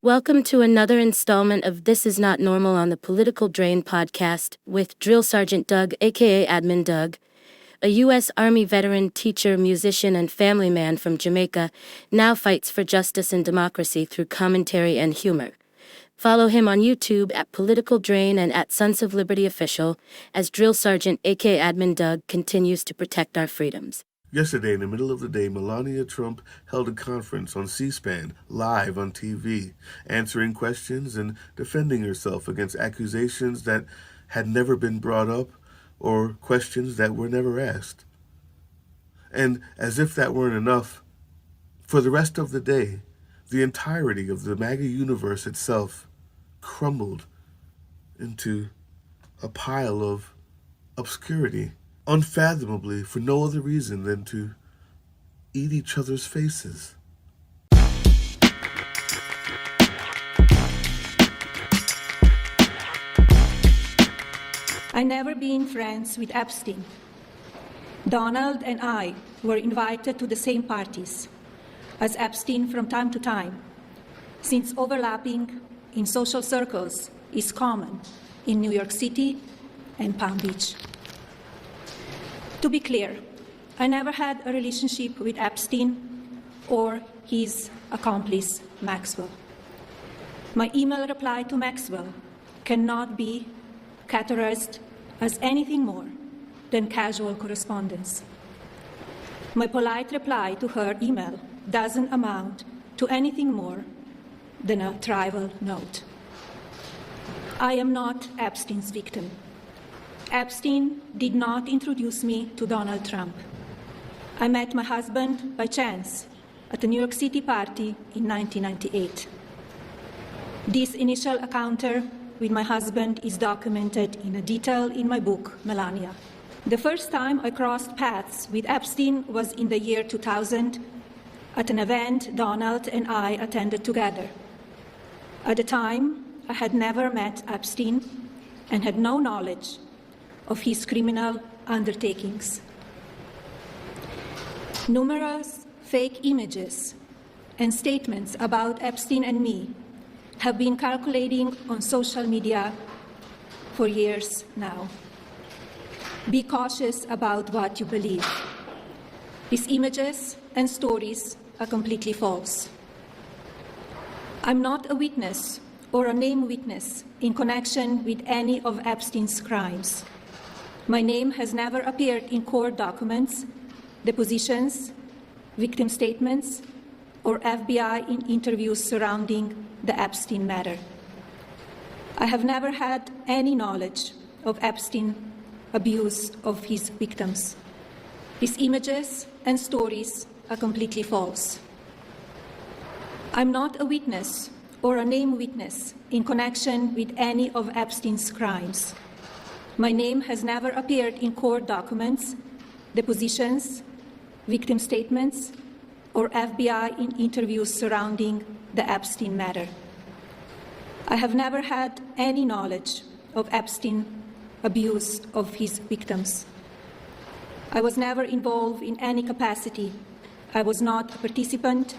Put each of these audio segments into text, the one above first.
Welcome to another installment of This Is Not Normal on the Political Drain podcast with Drill Sergeant Doug, aka Admin Doug, a U.S. Army veteran, teacher, musician, and family man from Jamaica, now fights for justice and democracy through commentary and humor. Follow him on YouTube at Political Drain and at Sons of Liberty Official as Drill Sergeant, aka Admin Doug, continues to protect our freedoms. Yesterday, in the middle of the day, Melania Trump held a conference on C-SPAN, live on TV, answering questions and defending herself against accusations that had never been brought up or questions that were never asked. And as if that weren't enough, for the rest of the day, the entirety of the MAGA universe itself crumbled into a pile of obscurity, unfathomably for no other reason than to eat each other's faces. I never been friends with Epstein. Donald and I were invited to the same parties as Epstein from time to time, since overlapping in social circles is common in New York City and Palm Beach. To be clear, I never had a relationship with Epstein or his accomplice, Maxwell. My email reply to Maxwell cannot be categorized as anything more than casual correspondence. My polite reply to her email doesn't amount to anything more than a trivial note. I am not Epstein's victim. Epstein did not introduce me to Donald Trump. I met my husband by chance at a New York City party in 1998. This initial encounter with my husband is documented in detail in my book, Melania. The first time I crossed paths with Epstein was in the year 2000 at an event Donald and I attended together. At the time, I had never met Epstein and had no knowledge of his criminal undertakings. Numerous fake images and statements about Epstein and me have been circulating on social media for years now. Be cautious about what you believe. These images and stories are completely false. I'm not a witness or a named witness in connection with any of Epstein's crimes. My name has never appeared in court documents, depositions, victim statements, or FBI in interviews surrounding the Epstein matter. I have never had any knowledge of Epstein abuse of his victims. These images and stories are completely false. I'm not a witness or a named witness in connection with any of Epstein's crimes. My name has never appeared in court documents, depositions, victim statements, or FBI in interviews surrounding the Epstein matter. I have never had any knowledge of Epstein abuse of his victims. I was never involved in any capacity. I was not a participant,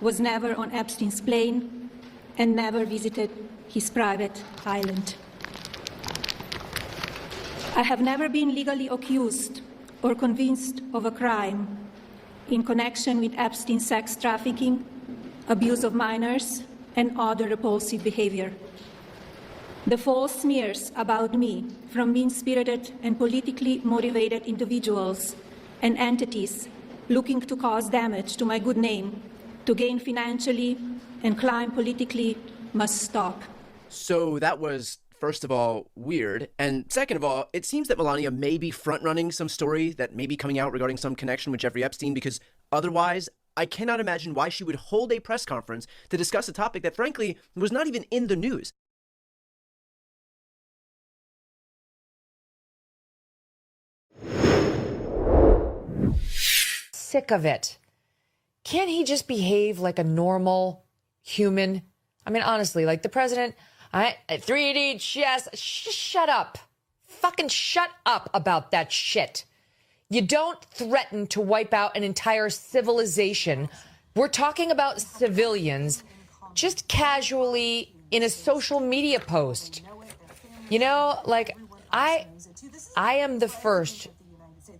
was never on Epstein's plane, and never visited his private island. I have never been legally accused or convinced of a crime in connection with Epstein's sex trafficking, abuse of minors, and other repulsive behavior. The false smears about me from mean-spirited and politically motivated individuals and entities looking to cause damage to my good name, to gain financially and climb politically, must stop. So that was, first of all, weird. And second of all, it seems that Melania may be front-running some story that may be coming out regarding some connection with Jeffrey Epstein, because otherwise, I cannot imagine why she would hold a press conference to discuss a topic that, frankly, was not even in the news. Sick of it. Can't he just behave like a normal human? I mean, honestly, like the president, 3D chess, shut up. Fucking shut up about that shit. You don't threaten to wipe out an entire civilization. We're talking about civilians just casually in a social media post. You know, like I am the first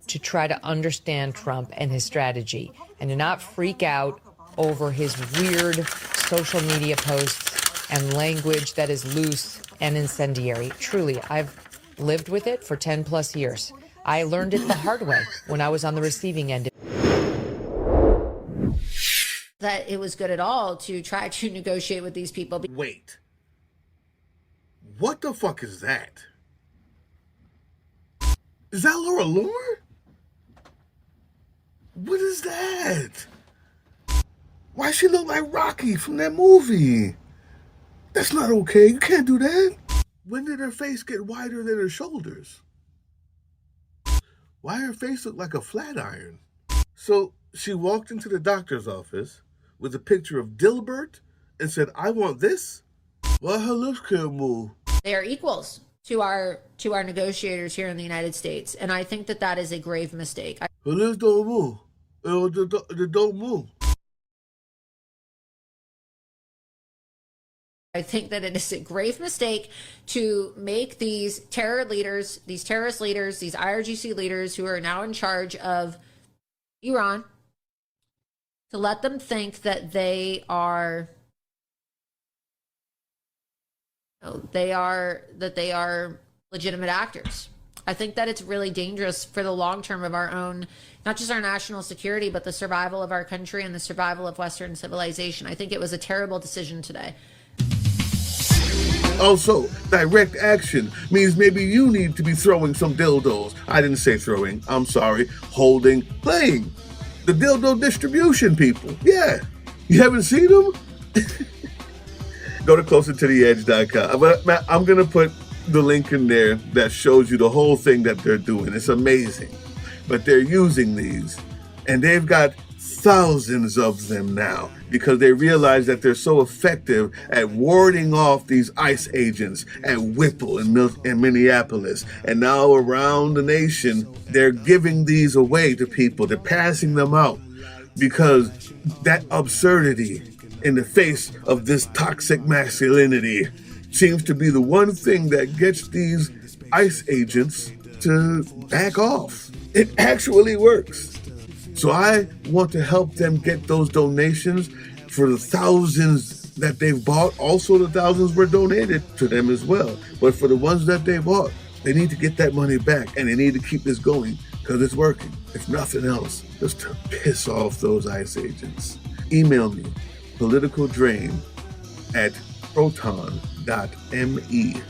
to try to understand Trump and his strategy and to not freak out over his weird social media posts and language that is loose and incendiary. Truly, I've lived with it for 10 plus years. I learned it the hard way when I was on the receiving end. That it was good at all to try to negotiate with these people. Wait. What the fuck is that? Is that Laura Loomer? What is that? Why she look like Rocky from that movie? That's not okay. You can't do that. When did her face get wider than her shoulders? Why her face look like a flat iron? So she walked into the doctor's office with a picture of Dilbert and said, "I want this." Well, her lips can't move. They are equals to our negotiators here in the United States, and I think that that is a grave mistake. Her lips don't move. They don't move. I think that it is a grave mistake to make these terror leaders, these terrorist leaders, these IRGC leaders who are now in charge of Iran, to let them think that they are legitimate actors. I think that it's really dangerous for the long term of our own, not just our national security, but the survival of our country and the survival of Western civilization. I think it was a terrible decision today. Also, direct action means maybe you need to be throwing some dildos. I didn't say throwing, I'm sorry. Holding, playing. The dildo distribution people. Yeah. You haven't seen them? Go to closertotheedge.com. I'm going to put the link in there that shows you the whole thing that they're doing. It's amazing. But they're using these, and they've got thousands of them now because they realize that they're so effective at warding off these ICE agents at Whipple in Minneapolis. And now around the nation, they're giving these away to people. They're passing them out because that absurdity in the face of this toxic masculinity seems to be the one thing that gets these ICE agents to back off. It actually works. So I want to help them get those donations for the thousands that they've bought. Also, the thousands were donated to them as well. But for the ones that they bought, they need to get that money back, and they need to keep this going because it's working. If nothing else, just to piss off those ICE agents. Email me, politicaldrain@proton.me.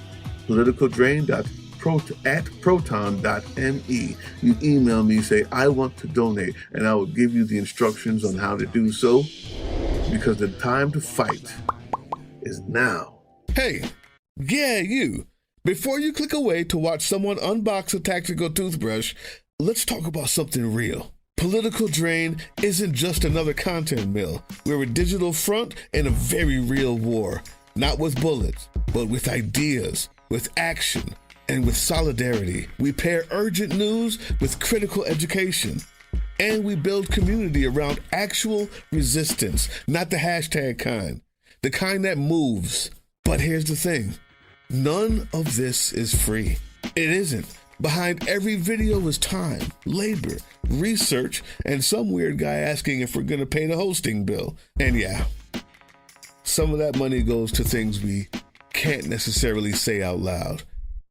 politicaldrain.proton.me. You email me, say, I want to donate, and I will give you the instructions on how to do so, because the time to fight is now. Hey, yeah, you. Before you click away to watch someone unbox a tactical toothbrush, let's talk about something real. Political Drain isn't just another content mill. We're a digital front in a very real war. Not with bullets, but with ideas, with action, and with solidarity. We pair urgent news with critical education. And we build community around actual resistance, not the hashtag kind. The kind that moves. But here's the thing. None of this is free. It isn't. Behind every video is time, labor, research, and some weird guy asking if we're going to pay the hosting bill. And yeah, some of that money goes to things we can't necessarily say out loud.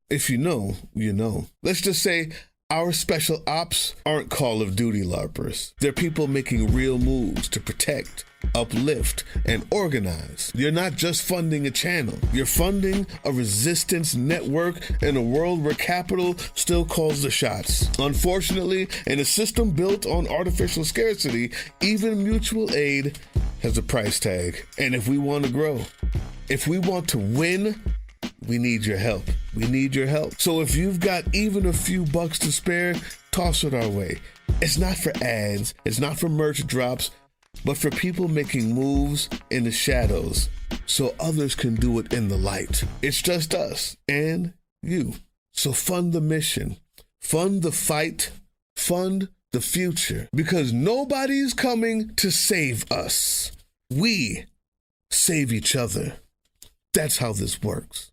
If you know, you know. Let's just say our special ops aren't Call of Duty LARPers. They're people making real moves to protect, uplift, and organize. You're not just funding a channel. You're funding a resistance network in a world where capital still calls the shots. Unfortunately, in a system built on artificial scarcity, even mutual aid has a price tag. And if we want to grow, if we want to win, we need your help. We need your help. So if you've got even a few bucks to spare, toss it our way. It's not for ads. It's not for merch drops, but for people making moves in the shadows so others can do it in the light. It's just us and you. So fund the mission, fund the fight, fund the future, because nobody's coming to save us. We save each other. That's how this works.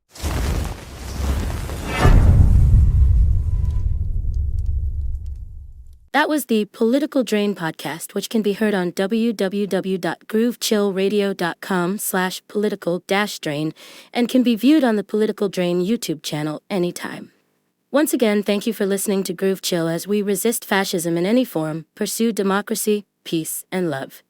That was the Political Drain podcast, which can be heard on www.groovechillradio.com/political-drain and can be viewed on the Political Drain YouTube channel anytime. Once again, thank you for listening to Groove Chill as we resist fascism in any form, pursue democracy, peace, and love.